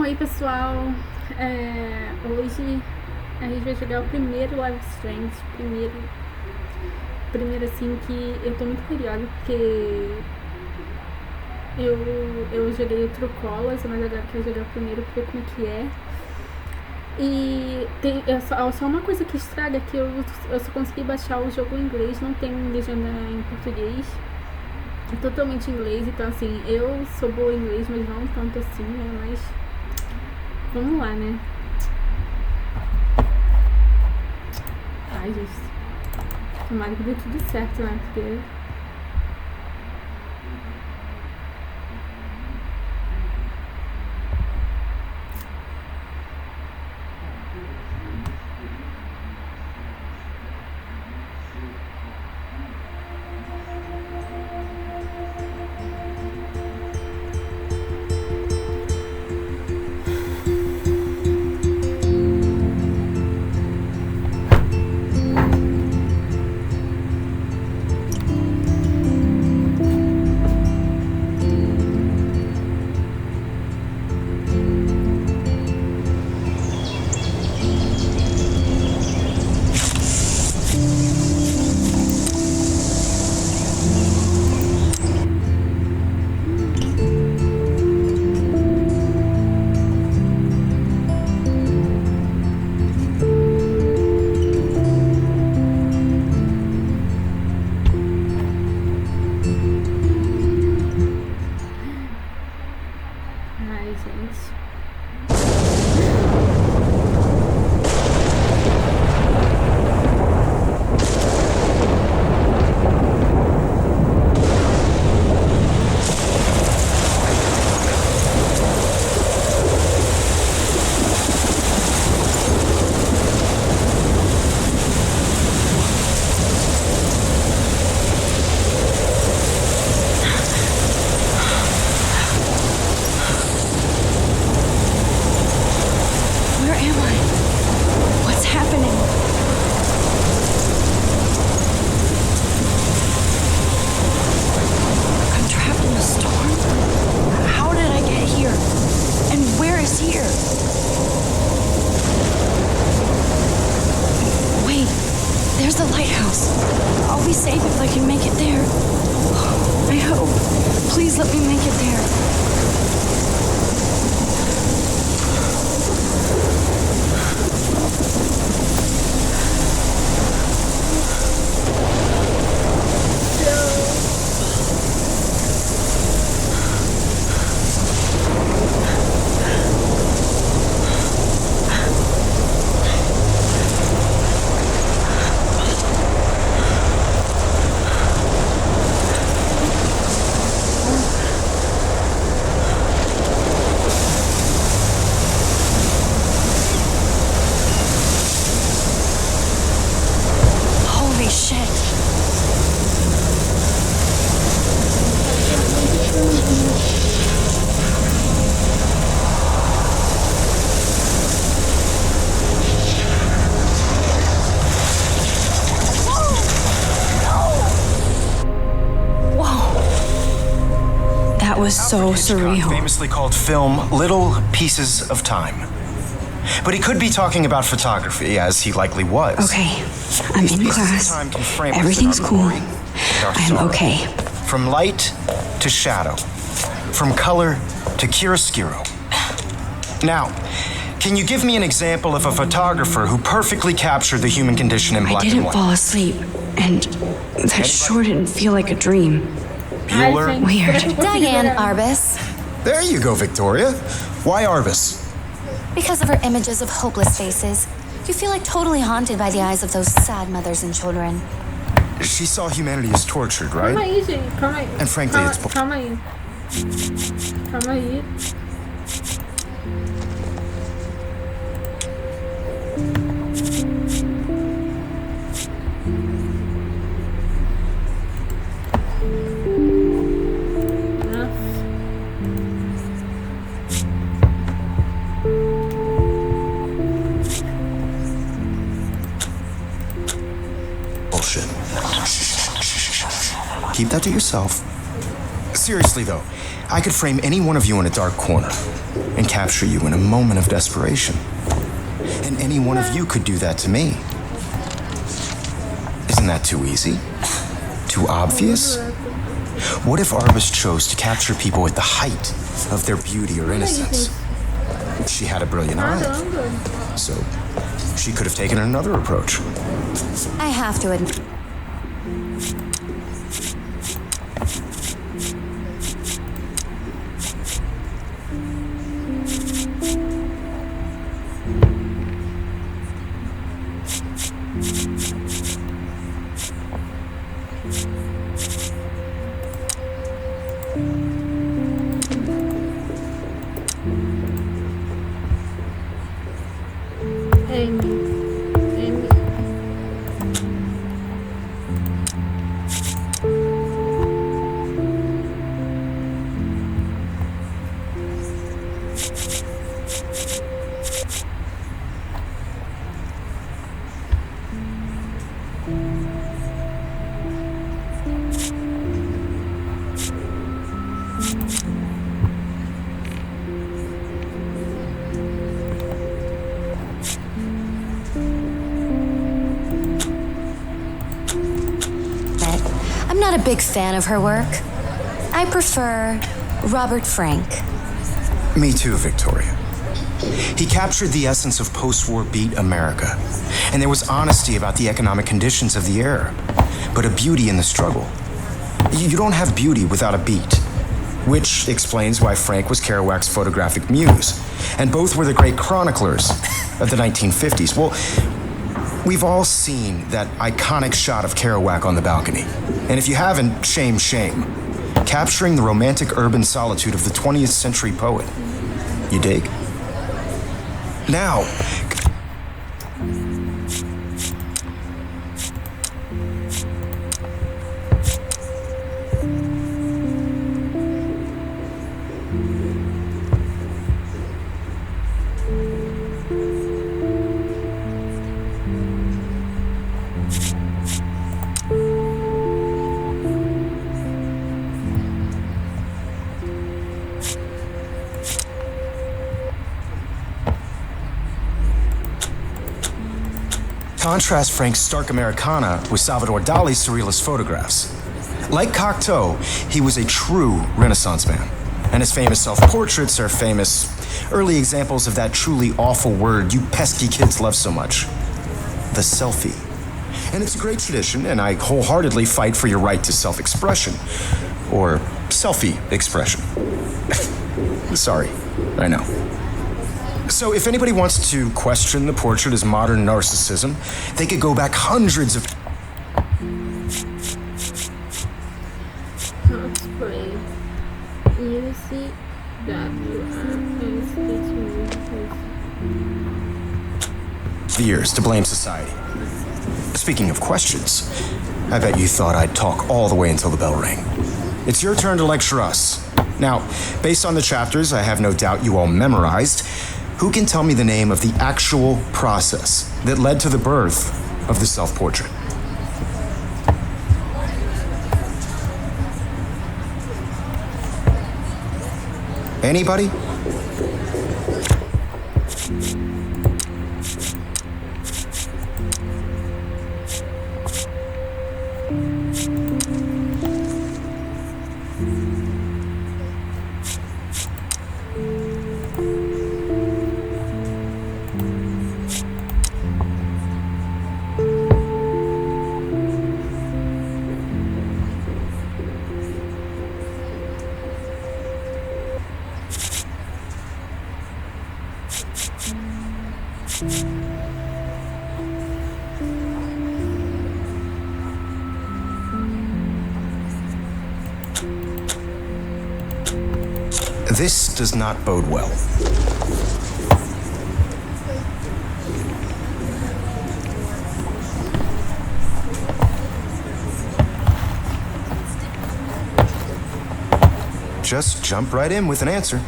Oi pessoal, hoje a gente vai jogar o primeiro Life is Strange, primeiro assim que eu tô muito curiosa porque eu joguei o True Colors, mas agora eu quero jogar o primeiro pra ver como é que é. E tem só uma coisa que estraga que eu só consegui baixar o jogo em inglês, não tem legenda em português. É totalmente em inglês, então assim, eu sou boa em inglês, mas não tanto assim, né, mas vamos lá, né. Ai, gente, tomara que dê tudo certo, né, porque... Ai, gente. Where am I? What's happening? I'm trapped in a storm? How did I get here? And where is here? Wait, there's the lighthouse. I'll be safe if I can make it there. I hope. Please let me make it there. Holy shit. Whoa. That was so surreal. Famously called film Little Pieces of Time. But he could be talking about photography, as he likely was. Okay, I'm These in pieces of class. time can frame us in Everything's our cool. glory and our I'm sorrow. okay. From light to shadow. From color to chiaroscuro. Now, can you give me an example of a photographer who perfectly captured the human condition in I black and didn't white? fall asleep, and that sure didn't feel like a dream. Ai, Bueller? gente, Weird. será que eu consegui Diane jogar? Arbus. There you go, Victoria. Why Arbus? Because of her images of hopeless faces, you feel like totally haunted by the eyes of those sad mothers and children. She saw humanity as tortured, Calma right? aí, gente, calma aí. And frankly, calma, it's- calma aí. Calma aí. Keep that to yourself. Seriously, though, I could frame any one of you in a dark corner and capture you in a moment of desperation. And any one of you could do that to me. Isn't that too easy? Too obvious? What if Arbus chose to capture people at the height of their beauty or innocence? She had a brilliant eye, so she could have taken another approach. I have to admit. Amy. I'm not a big fan of her work. I prefer Robert Frank. Me too, Victoria. He captured the essence of post-war beat America, and there was honesty about the economic conditions of the era, but a beauty in the struggle. You don't have beauty without a beat, which explains why Frank was Kerouac's photographic muse, and both were the great chroniclers of the 1950s. Well, we've all seen that iconic shot of Kerouac on the balcony, and if you haven't, shame, shame. Capturing the romantic urban solitude of the 20th century poet. You dig? Now, contrast Frank's stark Americana with Salvador Dali's surrealist photographs. Like Cocteau, he was a true Renaissance man, and his famous self-portraits are famous early examples of that truly awful word you pesky kids love so much, the selfie. And it's a great tradition, and I wholeheartedly fight for your right to self-expression, or selfie expression. Sorry, I know. So if anybody wants to question the portrait as modern narcissism, they could go back hundreds of... Cosplay. years to blame society. Speaking of questions, I bet you thought I'd talk all the way until the bell rang. It's your turn to lecture us. Now, based on the chapters I have no doubt you all memorized, who can tell me the name of the actual process that led to the birth of the self-portrait? Anybody? This does not bode well. Just jump right in with an answer.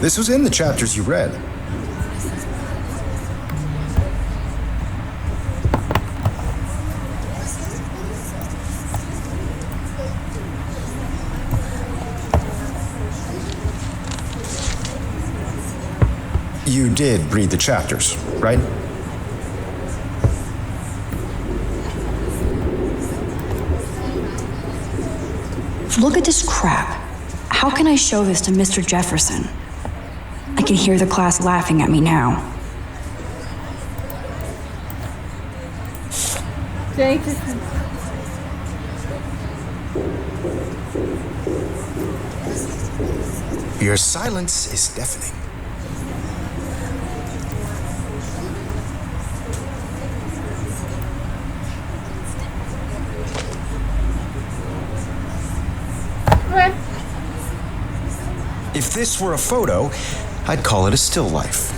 This was in the chapters you read. You did read the chapters, right? Look at this crap. How can I show this to Mr. Jefferson? I can hear the class laughing at me now. Gente, Your silence is deafening. ué, If this were a photo, I'd call it a still life.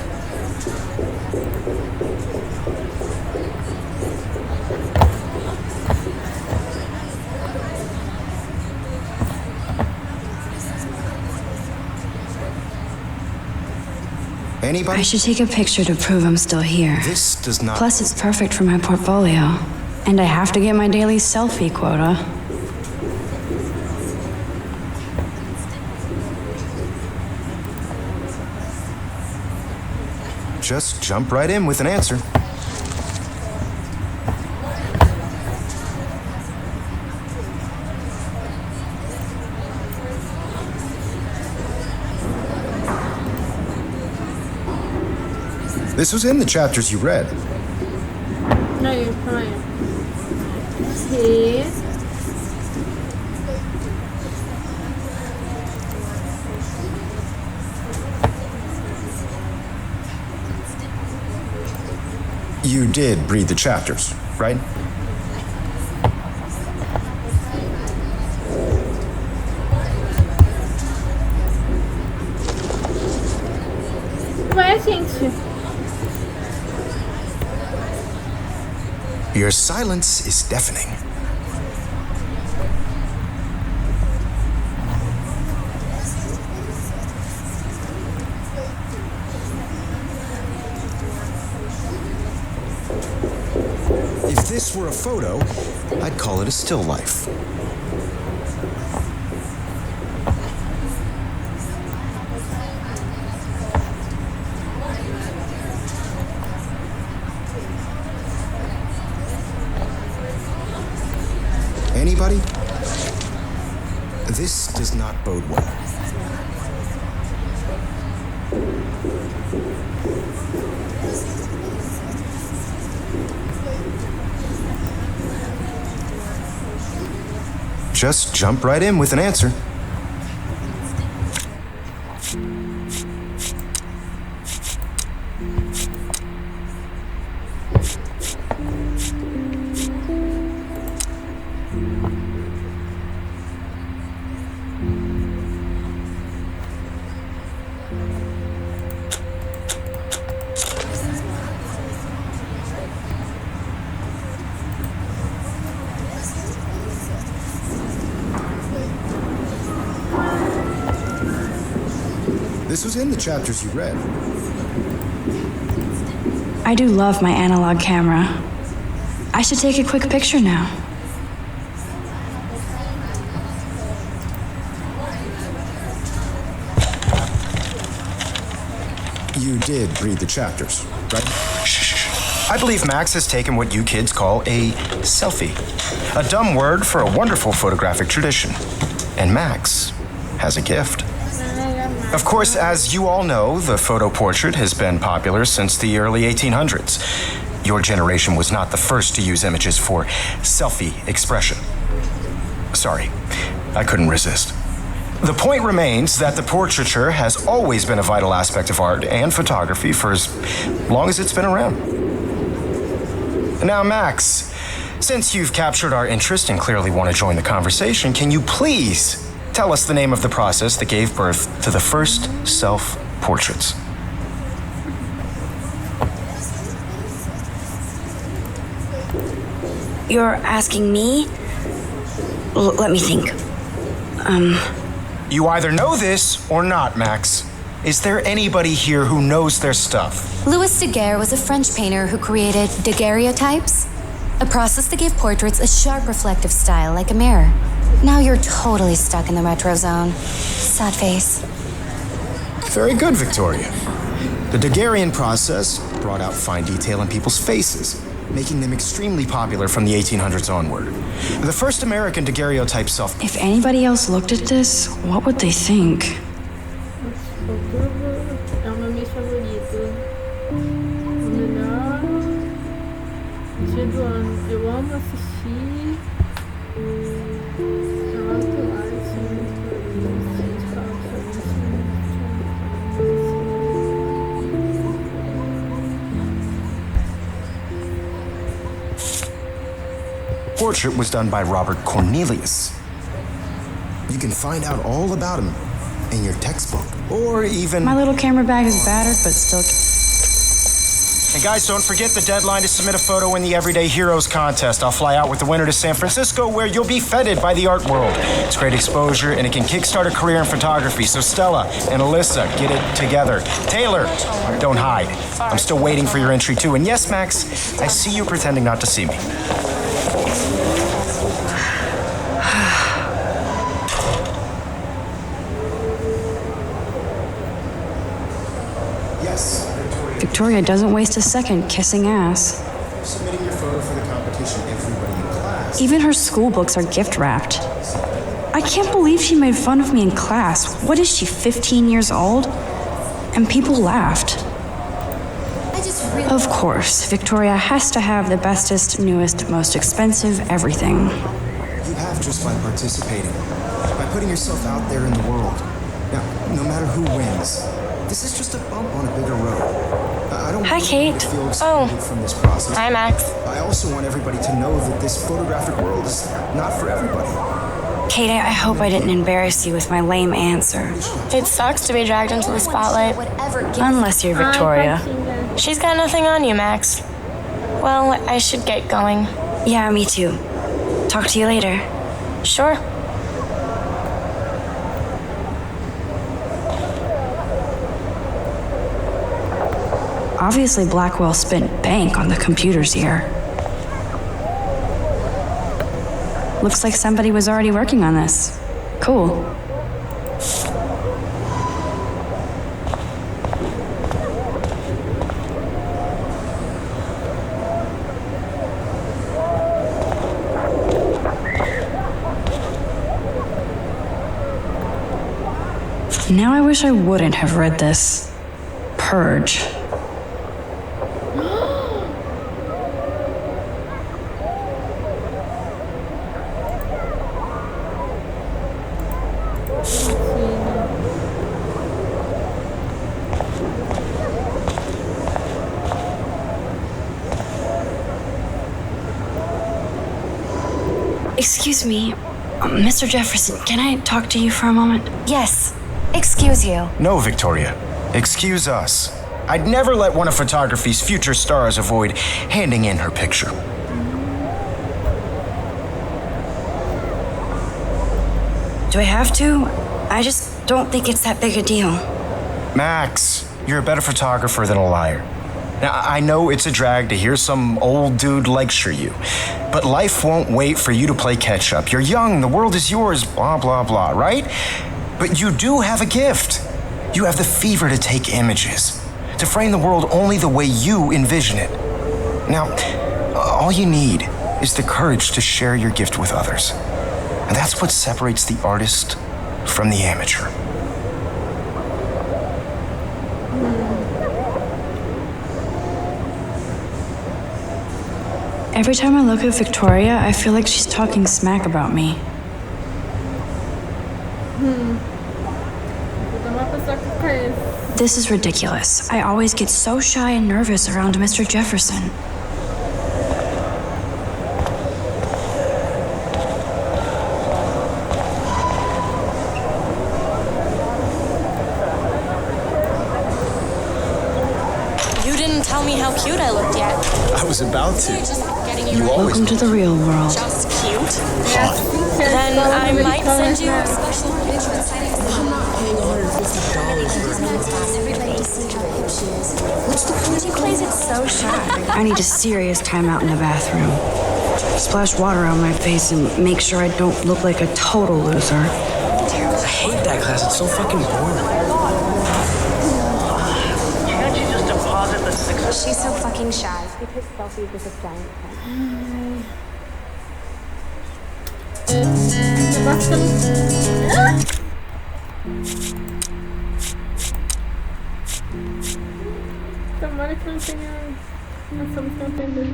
Anybody? I should take a picture to prove I'm still here. This does not. Plus, it's perfect for my portfolio. And I have to get my daily selfie quota. Just jump right in with an answer. This was in the chapters you read. aí, calma aí. Aqui. You did read the chapters, right? Ué, gente. Your silence is deafening. If this were a photo, I'd call it a still life. Anybody? This does not bode well. Just jump right in with an answer. This was in the chapters you read. I do love my analog camera. I should take a quick picture now. You did read the chapters, right? Shh. I believe Max has taken what you kids call a selfie. A dumb word for a wonderful photographic tradition. And Max has a gift. Of course, as you all know, the photo portrait has been popular since the early 1800s. Your generation was not the first to use images for selfie expression. Sorry, I couldn't resist. The point remains that the portraiture has always been a vital aspect of art and photography for as long as it's been around. Now, Max, since you've captured our interest and clearly want to join the conversation, can you please tell us the name of the process that gave birth to the first self-portraits? You're asking me? Let me think. You either know this or not, Max. Is there anybody here who knows their stuff? Louis Daguerre was a French painter who created daguerreotypes, a process that gave portraits a sharp reflective style like a mirror. Now you're totally stuck in the retro zone. Sad face. Very good, Victoria. The Daguerrean process brought out fine detail in people's faces, making them extremely popular from the 1800s onward. The first American daguerreotype self... If anybody else looked at this, what would they think? É o meu mês favorito. O melhor dia do ano. Eu amo assistir. Eu amo lá, Portrait was done by Robert Cornelius. You can find out all about him in your textbook, or even... My little camera bag is battered, but still... And guys, don't forget the deadline to submit a photo in the Everyday Heroes contest. I'll fly out with the winner to San Francisco, where you'll be feted by the art world. It's great exposure, and it can kickstart a career in photography. So Stella and Alyssa, get it together. Taylor, don't hide. I'm still waiting for your entry, too. And yes, Max, I see you pretending not to see me. Victoria doesn't waste a second kissing ass. Submitting your photo for the competition, everybody in class. Even her school books are gift wrapped. I can't believe she made fun of me in class. What is she, 15 years old? And people laughed. I just really... Of course, Victoria has to have the bestest, newest, most expensive everything. You have just by participating, by putting yourself out there in the world. Now, no matter who wins, this is just a bump on a bigger road. I don't Hi, want Kate. you to feel excluded from this process. Hi, Max. I also want everybody to know that this photographic world is not for everybody. Kate, I hope I didn't embarrass you with my lame answer. It sucks to be dragged into the spotlight. Whatever gives... Unless you're Victoria. She's got nothing on you, Max. Well, I should get going. Yeah, me too. Talk to you later. Sure. Obviously, Blackwell spent bank on the computers here. Looks like somebody was already working on this. Cool. Now I wish I wouldn't have read this. Purge. Excuse me, Mr. Jefferson, can I talk to you for a moment? Yes. Excuse you. No, Victoria. Excuse us. I'd never let one of photography's future stars avoid handing in her picture. Do I have to? I just don't think it's that big a deal. Max, you're a better photographer than a liar. Now, I know it's a drag to hear some old dude lecture you, but life won't wait for you to play catch up. You're young, the world is yours, blah, blah, blah, right? But you do have a gift. You have the fever to take images, to frame the world only the way you envision it. Now, all you need is the courage to share your gift with others. And that's what separates the artist from the amateur. Every time I look at Victoria, I feel like she's talking smack about me. This is ridiculous. I always get so shy and nervous around Mr. Jefferson. tell me how cute I looked yet. I was about to. Just getting you You ready. always Welcome to the real world. Just cute. hot. Then I might send you a special She plays it so shy. I need a serious timeout in the bathroom. Splash water on my face and make sure I don't look like a total loser. I hate that class. It's so fucking boring. Can't you just deposit the $600? She's so fucking shy. Tomara que não tenha. Nós estamos contendo isso.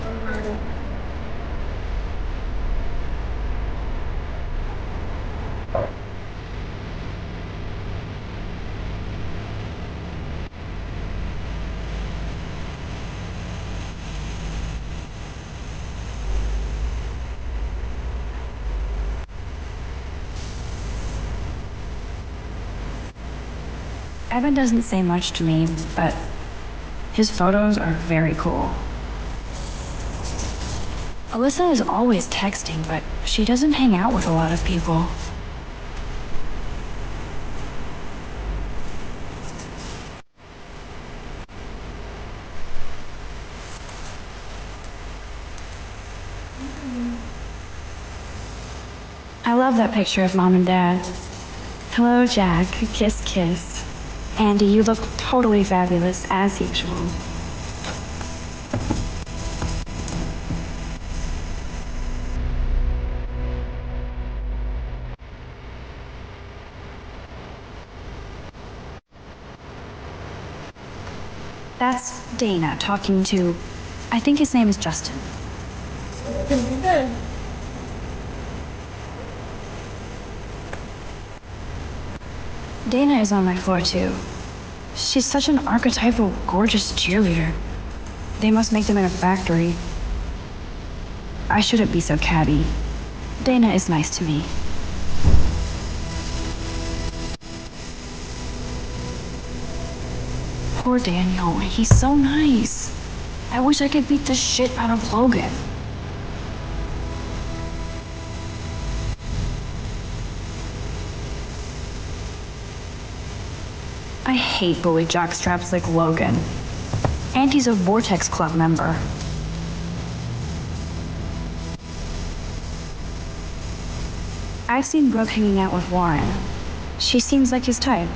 Tomara. Evan doesn't say much to me, but his photos are very cool. Alyssa is always texting, but she doesn't hang out with a lot of people. I love that picture of Mom and Dad. Hello, Jack. Kiss, kiss. Andy, you look totally fabulous, as usual. That's Dana talking to, I think his name is Justin. Dana is on my floor too. She's such an archetypal, gorgeous cheerleader. They must make them in a factory. I shouldn't be so catty. Dana is nice to me. Poor Daniel, he's so nice. I wish I could beat the shit out of Logan. I hate bully jockstraps like Logan. And he's a Vortex Club member. I've seen Brooke hanging out with Warren. She seems like his type.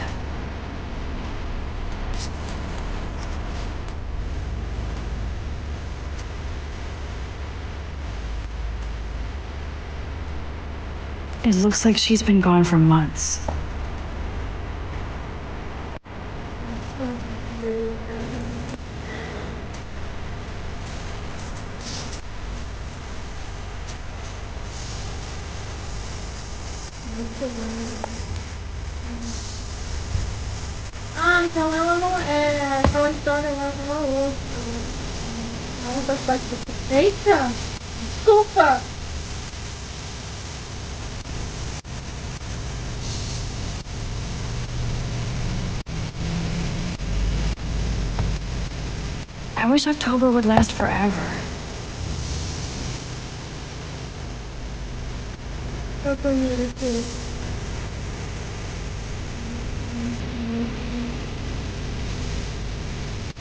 It looks like she's been gone for months. Ah, então ela não é. Aquela história ela não é outra. Ela faz parte do. Eita! Desculpa! I wish October would last forever. Eu tô indo aqui.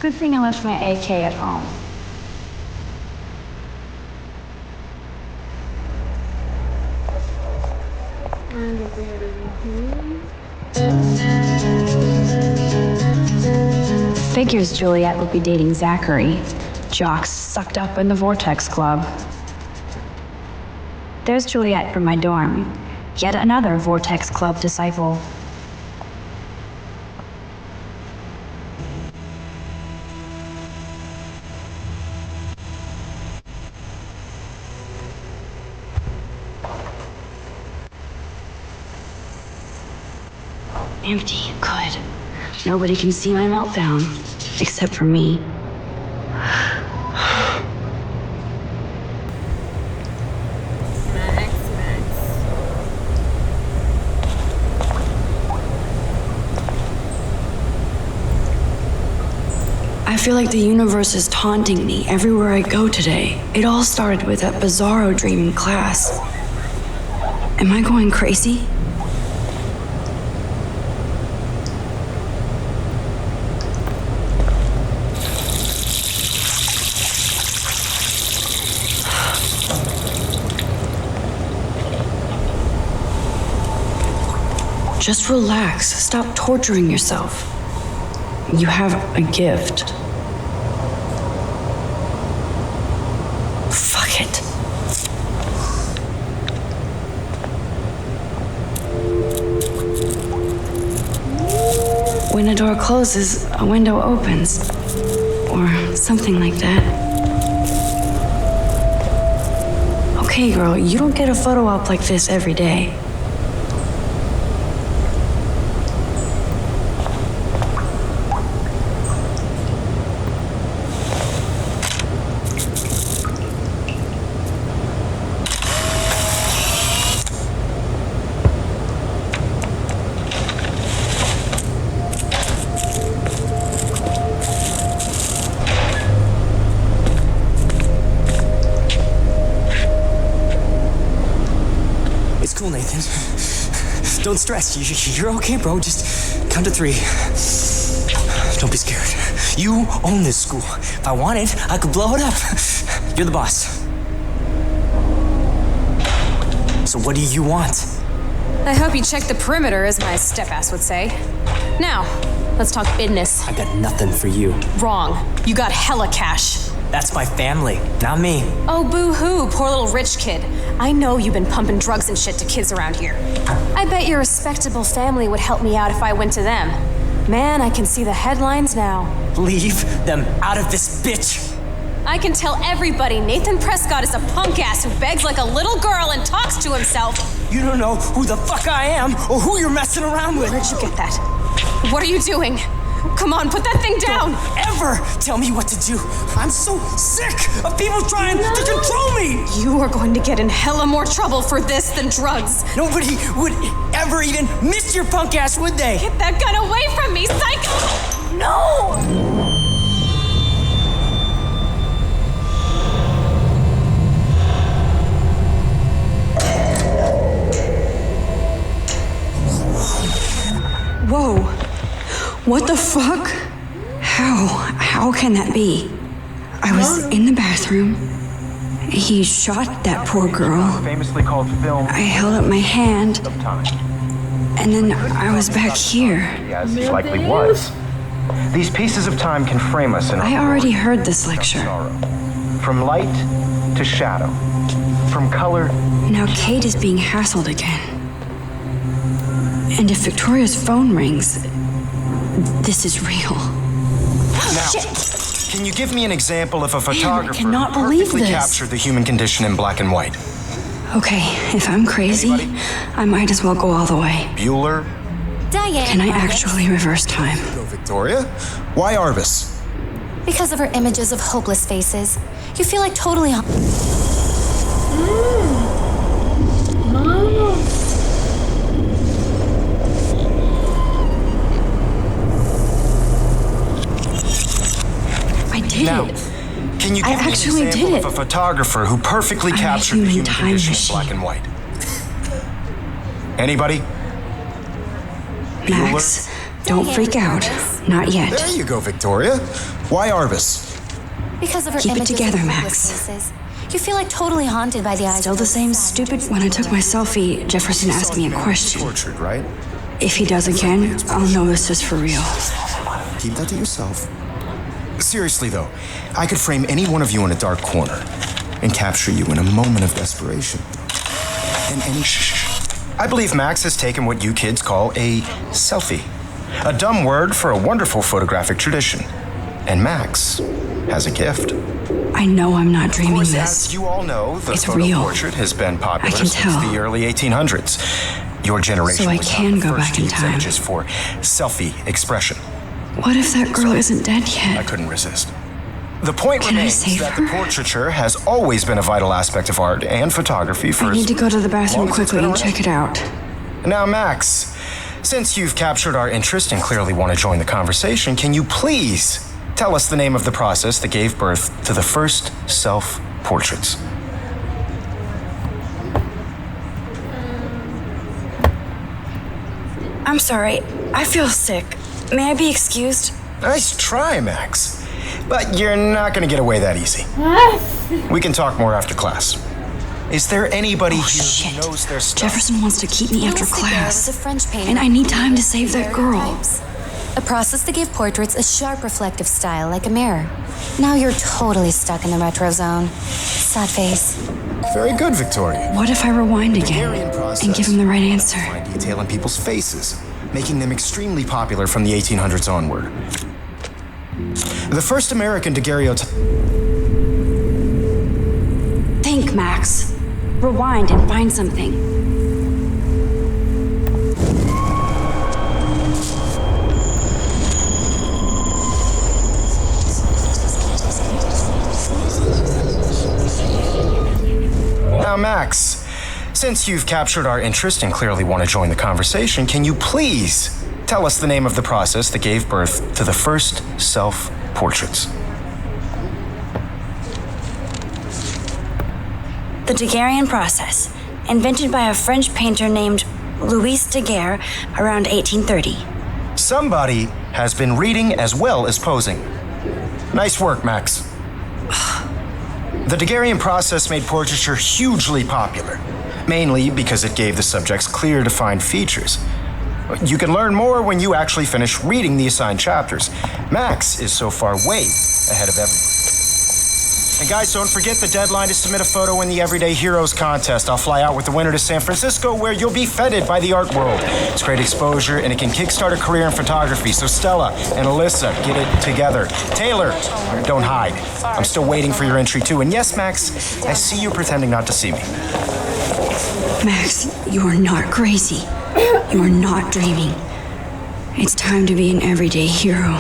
Good thing I left my AK at home. Ai, meu banheiro. Figures Juliet would be dating Zachary. Jocks sucked up in the Vortex Club. There's Juliet from my dorm. Yet another Vortex Club disciple. Empty. Good. Nobody can see my meltdown. Except for me. Max. feel like the universe is taunting me everywhere I go today. It all started with that bizarro dream in class. Am I going crazy? Just relax. Stop torturing yourself. You have a gift. Fuck it. When a door closes, a window opens. Or something like that. Okay, girl, you don't get a photo op like this every day. Cool, Nathan. Don't stress. You're okay, bro. Just count to 3. Don't be scared. You own this school. If I wanted, I could blow it up. You're the boss. So what do you want? I hope you checked the perimeter, as my step-ass would say. Now, let's talk business. I got nothing for you. Wrong. You got hella cash. That's my family, not me. Oh, boo-hoo, poor little rich kid. I know you've been pumping drugs and shit to kids around here. I bet your respectable family would help me out if I went to them. Man, I can see the headlines now. Leave them out of this bitch. I can tell everybody Nathan Prescott is a punk ass who begs like a little girl and talks to himself. You don't know who the fuck I am or who you're messing around with. Where'd you get that? What are you doing? Come on, put that thing down! Don't ever tell me what to do. I'm so sick of people trying to control me. You are going to get in hella more trouble for this than drugs. Nobody would ever even miss your punk ass, would they? Get that gun away from me, psycho! No! Whoa. What the fuck? How can that be? I was in the bathroom. He shot that poor girl. Famously called film. I held up my hand. And then I was back here. As he likely was. These pieces of time can frame us in I already heard this lecture. From light to shadow. From color. Now Kate is being hassled again. And if Victoria's phone rings, this is real. Now, Shit. Can you give me an example of a photographer cannot who believe perfectly this. captured the human condition in black and white? Okay, if I'm crazy, I might as well go all the way. Bueller? Diane. Can I actually reverse time? Go, Victoria. Why Arbus? Because of her images of hopeless faces, you feel like totally. Now, can you give me an example of a photographer who perfectly captured the human condition in black and white? Anybody? Max, don't freak out. Not yet. There you go, Victoria. Why Arbus? Because of her Keep it images together, of Max. hopeless faces, you feel like totally haunted by the eyes. Still the same stupid. When I took my selfie, Jefferson asked me a question. Tortured, right? If he does again, I'll know this is for real. Keep that to yourself. Seriously, though, I could frame any one of you in a dark corner and capture you in a moment of desperation. And any I believe Max has taken what you kids call a selfie. A dumb word for a wonderful photographic tradition. And Max has a gift. I know I'm not Of dreaming course, this. as you all know, the It's photo real. portrait has been popular I can since tell. the early 1800s. Your generation So I was can not the go first back to in use time. images for selfie expression. What if that girl isn't dead I yet? couldn't resist. The point Can I remains save that her? the portraiture has always been a vital aspect of art and photography for I need to go to the bathroom long as it's quickly been and around. check it out. Now, Max, since you've captured our interest and clearly want to join the conversation, can you please tell us the name of the process that gave birth to the first self-portraits. I'm sorry. I feel sick. May I be excused? Nice try, Max. But you're not going to get away that easy. We can talk more after class. Is there anybody here who knows their stuff? Jefferson wants to keep me after Louis Daguerre class. was a French painter And I need time to who save that created girl. daguerreotypes, a process that gave portraits a sharp reflective style like a mirror. Now you're totally stuck in the retro zone. Sad face. Very good, Victoria. What if I rewind Daguerrean again process. and give him the right answer? Find detail in people's faces, making them extremely popular from the 1800s onward. The first American daguerreotype. Think, Max. Rewind and find something. Now, Max, since you've captured our interest and clearly want to join the conversation, can you please tell us the name of the process that gave birth to the first self-portraits? The Daguerrean process, invented by a French painter named Louis Daguerre around 1830. Somebody has been reading as well as posing. Nice work, Max. The Daguerrean process made portraiture hugely popular, mainly because it gave the subjects clear, defined features. You can learn more when you actually finish reading the assigned chapters. Max is so far way ahead of everyone. And guys, don't forget the deadline to submit a photo in the Everyday Heroes contest. I'll fly out with the winner to San Francisco, where you'll be feted by the art world. It's great exposure, and it can kickstart a career in photography. So Stella and Alyssa, get it together. Taylor, don't hide. I'm still waiting for your entry too. And yes, Max, I see you pretending not to see me. Max, you are not crazy. You are not dreaming. It's time to be an everyday hero.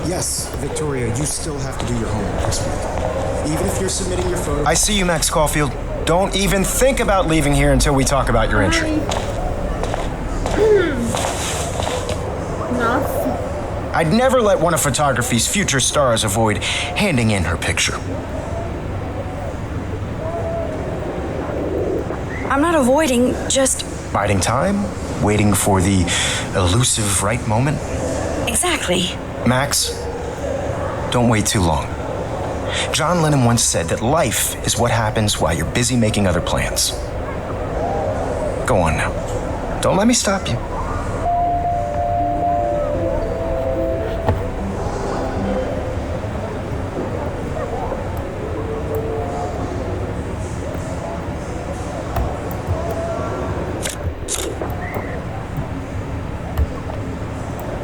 Yes, Victoria, you still have to do your homework this week. Even if you're submitting your photo. I see you, Max Caulfield. Don't even think about leaving here until we talk about your entry. Nossa. I'd never let one of photography's future stars avoid handing in her picture. I'm not avoiding, just. Biding time, waiting for the elusive right moment. Exactly. Max, don't wait too long. John Lennon once said that life is what happens while you're busy making other plans. Go on now. Don't let me stop you.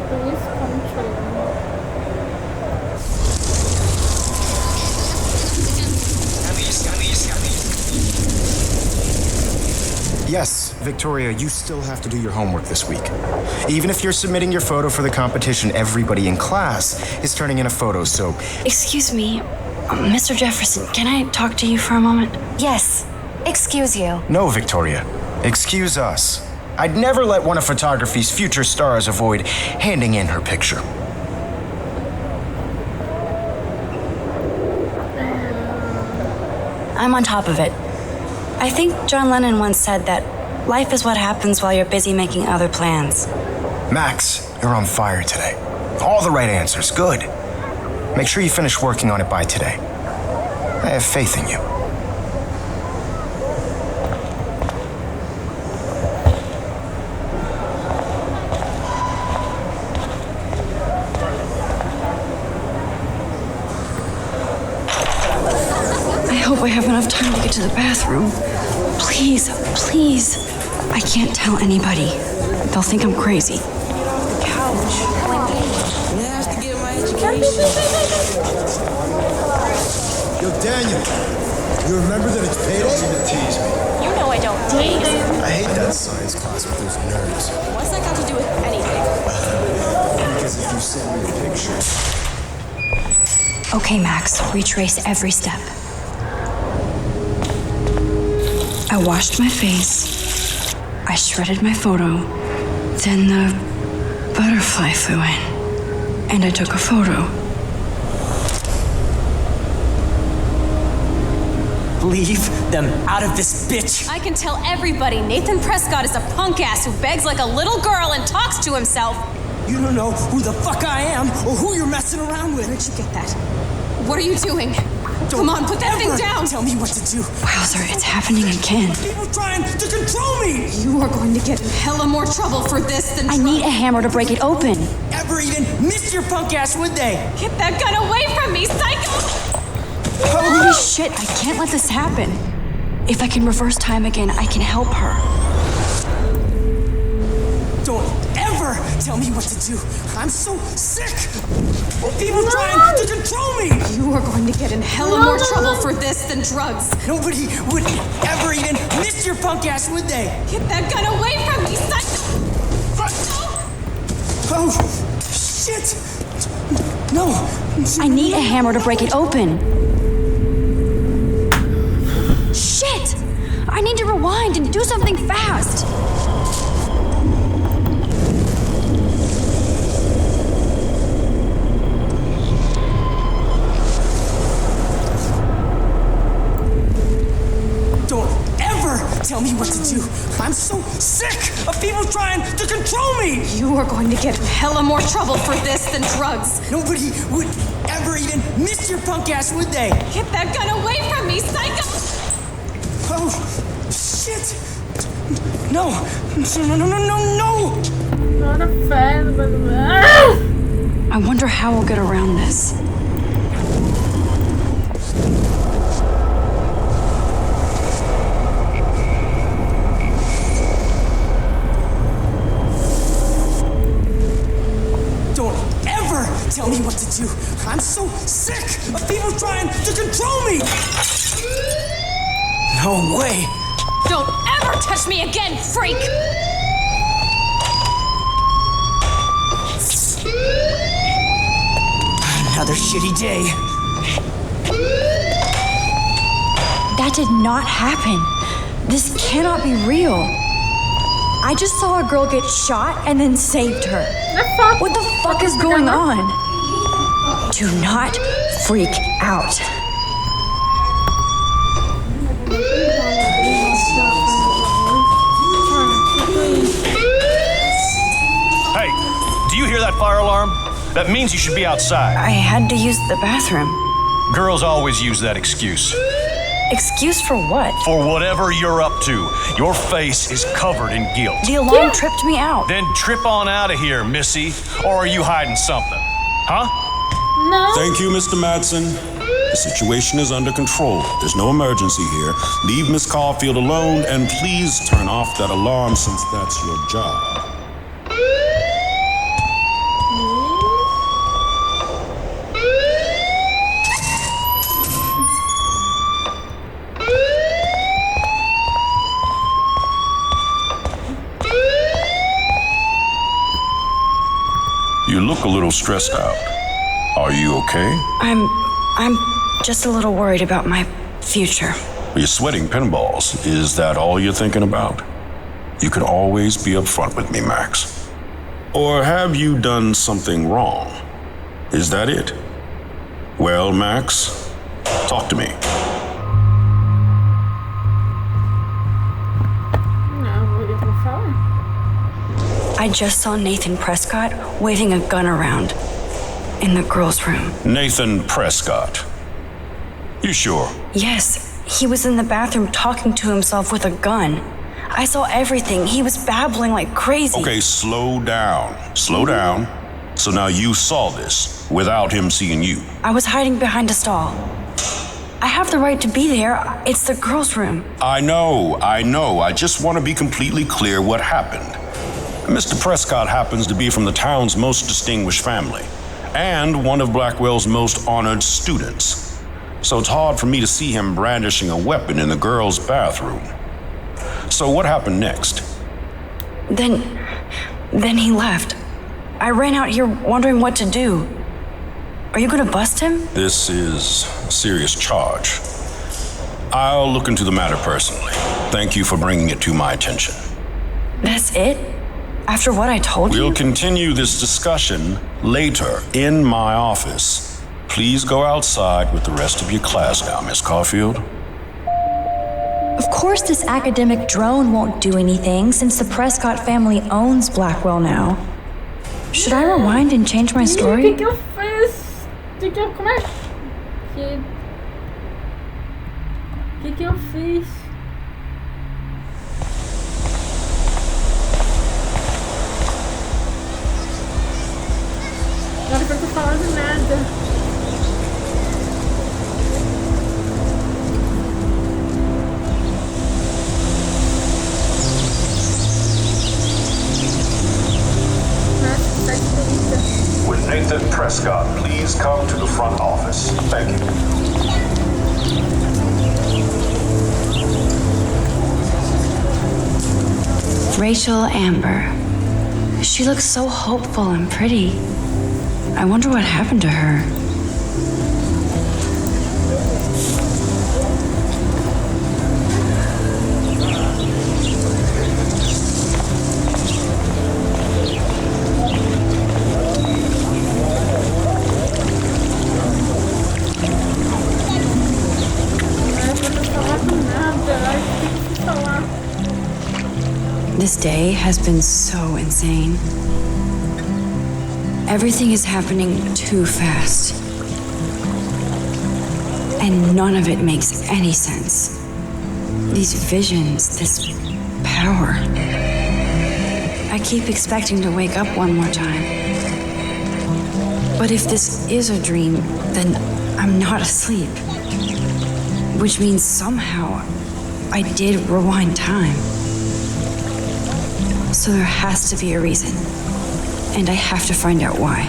Please control. Yes, Victoria, you still have to do your homework this week. Even if you're submitting your photo for the competition, everybody in class is turning in a photo, so Excuse me, Mr. Jefferson, can I talk to you for a moment? Yes. Excuse you. no, Victoria. Excuse us. I'd never let one of photography's future stars avoid handing in her picture. I'm on top of it. I think John Lennon once said that life is what happens while you're busy making other plans. Max, you're on fire today. All the right answers. Good. Make sure you finish working on it by today. I have faith in you. I hope I have enough time to get to the bathroom. Please, please. I can't tell anybody. They'll think I'm crazy. Yo, Daniel, you remember that it's payday? Don't even tease me. You know I don't tease. I hate that science class with those nerds. What's that got to do with anything? Because if you send me a picture. Okay, Max, retrace every step. I washed my face. I shredded my photo. Then the butterfly flew in. And I took a photo. Leave them out of this, bitch! I can tell everybody Nathan Prescott is a punk ass who begs like a little girl and talks to himself. You don't know who the fuck I am or who you're messing around with. Where'd you get that? What are you doing? Come on, put that thing down! Tell me what to do. Wowzer, it's happening again. People trying to control me! You are going to get in hella more trouble for this than I need a hammer to break it open. Ever even miss your punk ass, would they? Get that gun away from me, psycho! Holy shit, I can't let this happen. If I can reverse time again, I can help her. Don't ever tell me what to do. I'm so sick of people trying to control me. You are going to get in hella more trouble for this than drugs. Nobody would ever even miss your punk ass, would they? Get that gun away from me, psycho! Oh, shit! No. I need a hammer to break it open. Shit! I need to rewind and do something fast. Don't ever tell me what to do. I'm so sick of people trying to control me. You are going to get in hella more trouble for this than drugs. Nobody would ever even miss your punk ass, would they? Get that gun away from me, psycho! Oh, shit! No! No! Not a fan, but... I wonder how we'll get around this. Don't ever tell me what to do. I'm so sick of people trying to control me. No way. Don't ever touch me again, freak! Another shitty day. That did not happen. This cannot be real. I just saw a girl get shot and then saved her. What the fuck is going on? Do not freak out. Hey, do you hear that fire alarm? That means you should be outside. I had to use the bathroom. Girls always use that excuse. Excuse for what? For whatever you're up to. Your face is covered in guilt. The alarm tripped me out. Then trip on out of here, Missy. Or are you hiding something? Huh? No. Thank you, Mr. Madsen. The situation is under control. There's no emergency here. Leave Miss Caulfield alone and please turn off that alarm since that's your job. You look a little stressed out. Are you okay? I'm just a little worried about my future. You're sweating pinballs. Is that all you're thinking about? You can always be upfront with me, Max. Or have you done something wrong? Is that it? Well, Max, talk to me. I just saw Nathan Prescott waving a gun around in the girls' room. Nathan Prescott. You sure? Yes, he was in the bathroom talking to himself with a gun. I saw everything. He was babbling like crazy. Okay, slow down. Slow down. So now you saw this without him seeing you. I was hiding behind a stall. I have the right to be there. It's the girls' room. I know. I just want to be completely clear what happened. Mr. Prescott happens to be from the town's most distinguished family and one of Blackwell's most honored students. So it's hard for me to see him brandishing a weapon in the girls' bathroom. So what happened next? Then he left. I ran out here wondering what to do. Are you gonna bust him? This is a serious charge. I'll look into the matter personally. Thank you for bringing it to my attention. That's it? After what I told you? We'll continue this discussion later in my office. Please go outside with the rest of your class now, Miss Caulfield. Of course this academic drone won't do anything since the Prescott family owns Blackwell now. Should I rewind and change my story? O que eu fiz? Como é que eu fiz? Agora eu não tô falando nada. Would Nathan Prescott please come to the front office? Thank you. Rachel Amber. She looks so hopeful and pretty. I wonder what happened to her. This day has been so insane. Everything is happening too fast. And none of it makes any sense. These visions, this power. I keep expecting to wake up one more time. But if this is a dream, then I'm not asleep. Which means somehow I did rewind time. So there has to be a reason. And I have to find out why.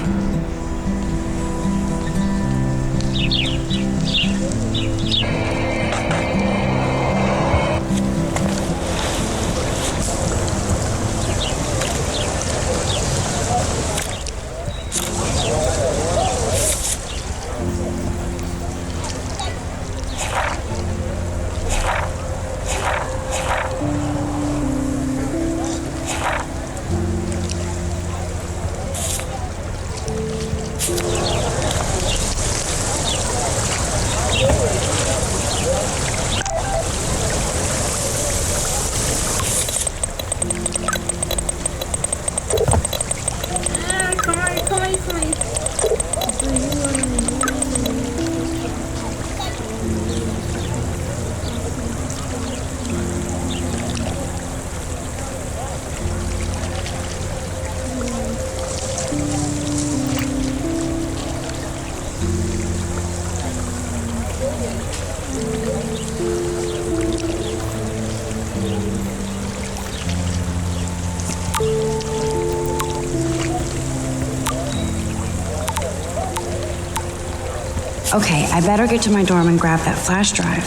Okay, I better get to my dorm and grab that flash drive.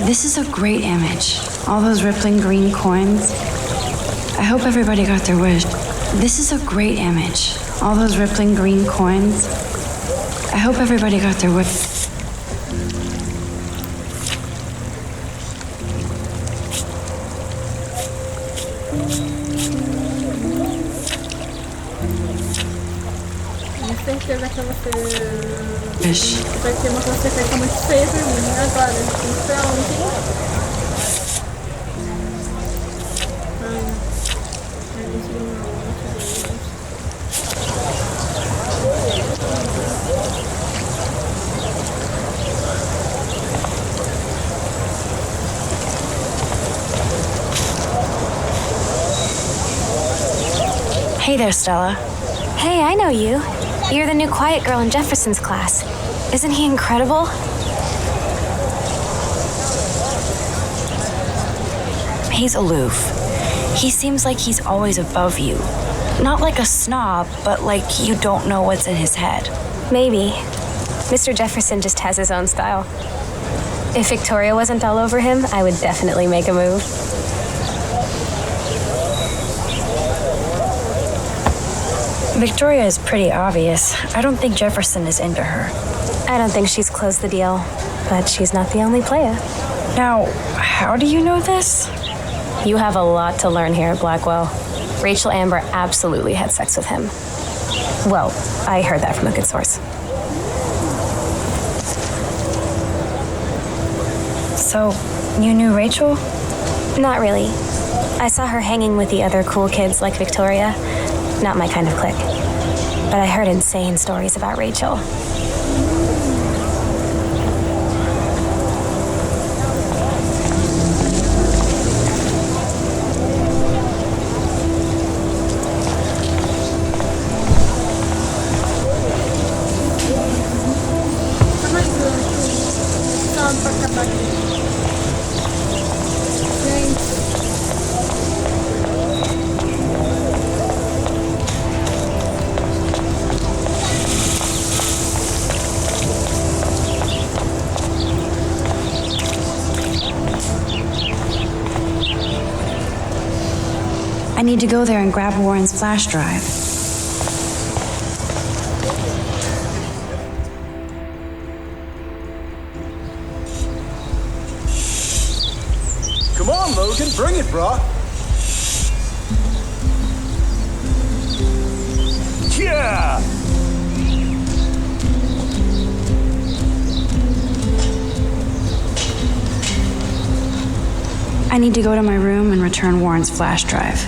This is a great image. All those rippling green coins. I hope everybody got their wish. This is a great image. All those rippling green coins. I hope everybody got their wish. Certeza que você Vixe. vai ter uma consequência muito feia pra mim. Agora, pra onde? Hey there, Stella. Hey, I know you. You're the new quiet girl in Jefferson's class. Isn't he incredible? He's aloof. He seems like he's always above you. Not like a snob, but like you don't know what's in his head. Maybe. Mr. Jefferson just has his own style. If Victoria wasn't all over him, I would definitely make a move. Victoria is pretty obvious. I don't think Jefferson is into her. I don't think she's closed the deal, but she's not the only player. Now, how do you know this? You have a lot to learn here at Blackwell. Rachel Amber absolutely had sex with him. Well, I heard that from a good source. So, you knew Rachel? Not really. I saw her hanging with the other cool kids like Victoria. Not my kind of clique. But I heard insane stories about Rachel. I need to go there and grab Warren's flash drive. Come on, Logan, bring it, brah. Yeah! I need to go to my room and return Warren's flash drive.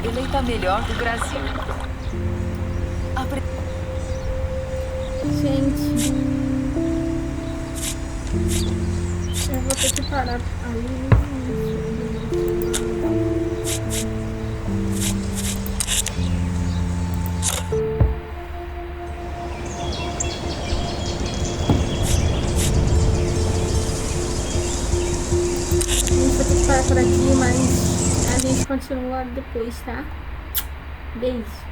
Eleita a melhor do Brasil. Gente, eu vou ter que parar aí. Vou ter que parar por aqui, mas a gente continua depois, tá? Beijo.